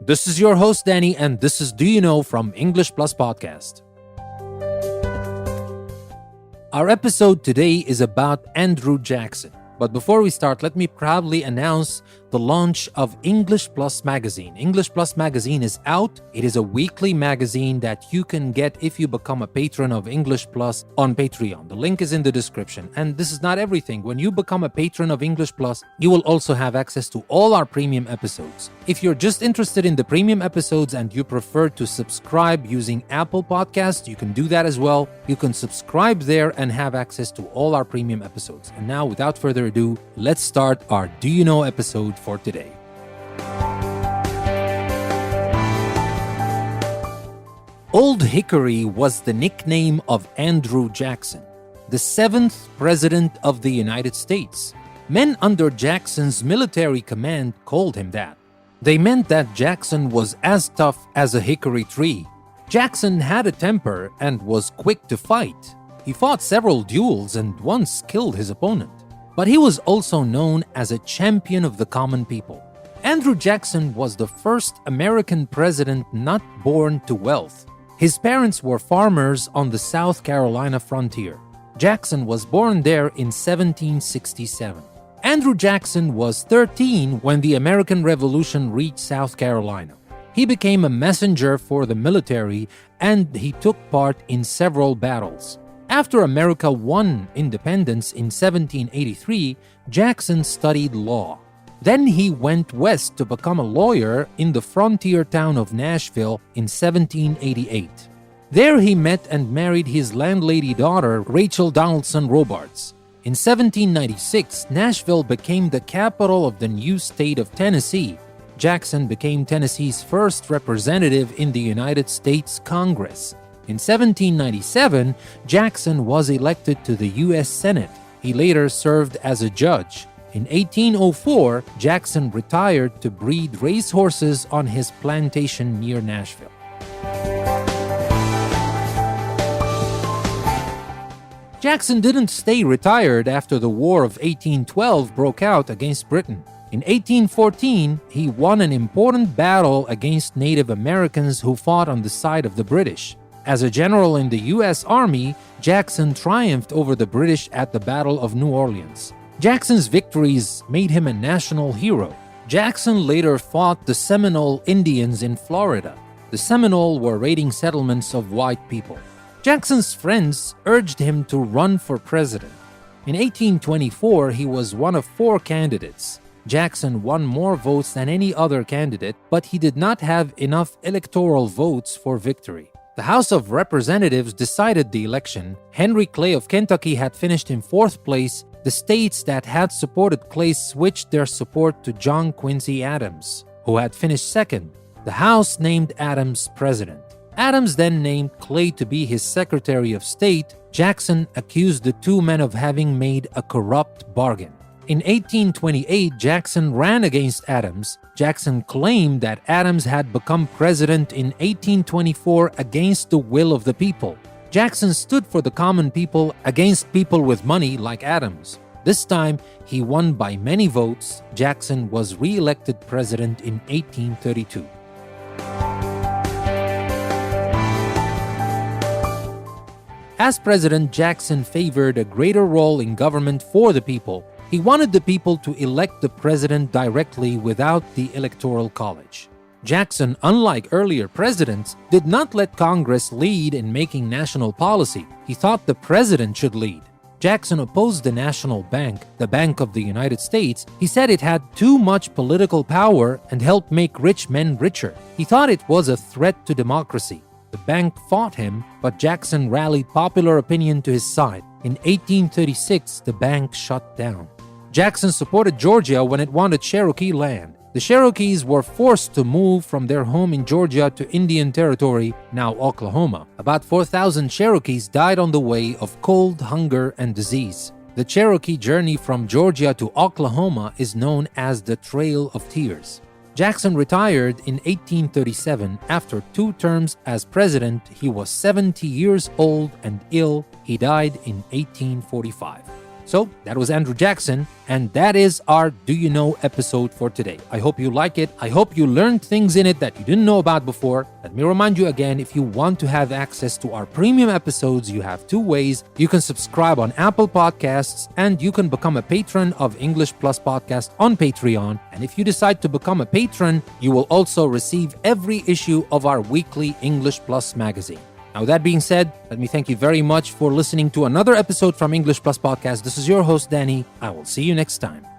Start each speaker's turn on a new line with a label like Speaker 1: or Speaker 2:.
Speaker 1: This is your host, Danny, and this is Do You Know from English Plus Podcast. Our episode today is about Andrew Jackson. But before we start, let me proudly announce the launch of English Plus Magazine. English Plus Magazine is out. It is a weekly magazine that you can get if you become a patron of English Plus on Patreon. The link is in the description. And this is not everything. When you become a patron of English Plus, you will also have access to all our premium episodes. If you're just interested in the premium episodes and you prefer to subscribe using Apple Podcasts, you can do that as well. You can subscribe there and have access to all our premium episodes. And now, without further ado, let's start our Do You Know episode for today. Old Hickory was the nickname of Andrew Jackson, the 7th President of the United States. Men under Jackson's military command called him that. They meant that Jackson was as tough as a hickory tree. Jackson had a temper and was quick to fight. He fought several duels and once killed his opponent. But he was also known as a champion of the common people. Andrew Jackson was the first American president not born to wealth. His parents were farmers on the South Carolina frontier. Jackson was born there in 1767. Andrew Jackson was 13 when the American Revolution reached South Carolina. He became a messenger for the military and he took part in several battles. After America won independence in 1783, Jackson studied law. Then he went west to become a lawyer in the frontier town of Nashville in 1788. There he met and married his landlady daughter, Rachel Donaldson Robards. In 1796, Nashville became the capital of the new state of Tennessee. Jackson became Tennessee's first representative in the United States Congress. In 1797, Jackson was elected to the U.S. Senate. He later served as a judge. In 1804, Jackson retired to breed racehorses on his plantation near Nashville. Jackson didn't stay retired after the War of 1812 broke out against Britain. In 1814, he won an important battle against Native Americans who fought on the side of the British. As a general in the U.S. Army, Jackson triumphed over the British at the Battle of New Orleans. Jackson's victories made him a national hero. Jackson later fought the Seminole Indians in Florida. The Seminole were raiding settlements of white people. Jackson's friends urged him to run for president. In 1824, he was one of 4 candidates. Jackson won more votes than any other candidate, but he did not have enough electoral votes for victory. The House of Representatives decided the election. Henry Clay of Kentucky had finished in 4th place. The states that had supported Clay switched their support to John Quincy Adams, who had finished 2nd. The House named Adams president. Adams then named Clay to be his Secretary of State. Jackson accused the 2 men of having made a corrupt bargain. In 1828, Jackson ran against Adams. Jackson claimed that Adams had become president in 1824 against the will of the people. Jackson stood for the common people against people with money like Adams. This time, he won by many votes. Jackson was re-elected president in 1832. As president, Jackson favored a greater role in government for the people. He wanted the people to elect the president directly without the Electoral College. Jackson, unlike earlier presidents, did not let Congress lead in making national policy. He thought the president should lead. Jackson opposed the National Bank, the Bank of the United States. He said it had too much political power and helped make rich men richer. He thought it was a threat to democracy. The bank fought him, but Jackson rallied popular opinion to his side. In 1836, the bank shut down. Jackson supported Georgia when it wanted Cherokee land. The Cherokees were forced to move from their home in Georgia to Indian Territory, now Oklahoma. About 4,000 Cherokees died on the way of cold, hunger, and disease. The Cherokee journey from Georgia to Oklahoma is known as the Trail of Tears. Jackson retired in 1837 after 2 terms as president. He was 70 years old and ill. He died in 1845. So that was Andrew Jackson, and that is our Do You Know episode for today. I hope you like it. I hope you learned things in it that you didn't know about before. Let me remind you again, if you want to have access to our premium episodes, you have two ways. You can subscribe on Apple Podcasts, and you can become a patron of English Plus Podcast on Patreon. And if you decide to become a patron, you will also receive every issue of our weekly English Plus magazine. Now, with that being said, let me thank you very much for listening to another episode from English Plus Podcast. This is your host, Danny. I will see you next time.